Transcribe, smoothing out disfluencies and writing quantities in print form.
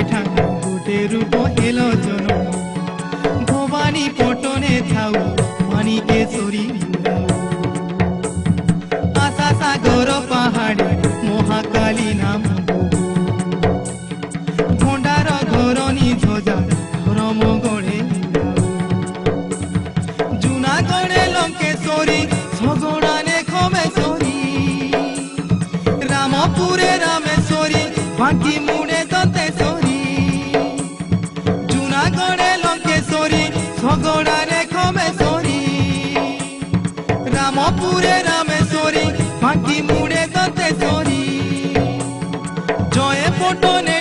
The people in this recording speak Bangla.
ঠাকুর গোটে রূপ এলো জন ভবানী পটনে থাউ মানিকেশ্বরী আশা সাগর পাহাড়ে মহাকালী নাম ভণ্ডার ঘরণী ধ্বজা ধর্ম গড়ে জুনাগড়ে লঙ্কেশ্বরী ঝগড়ানে খমেশ্বরী রামপুরে রামেশ্বরী বাঁকি মুড়ে দন্তেশ্বরী জুনাগড়ে লঙ্কেশ্বরী ঝগড়ানে খমেশ্বরী রামপুরে রামেশ্বরী বাঁকি মুড়ে দন্তেশ্বরী জয় পটনে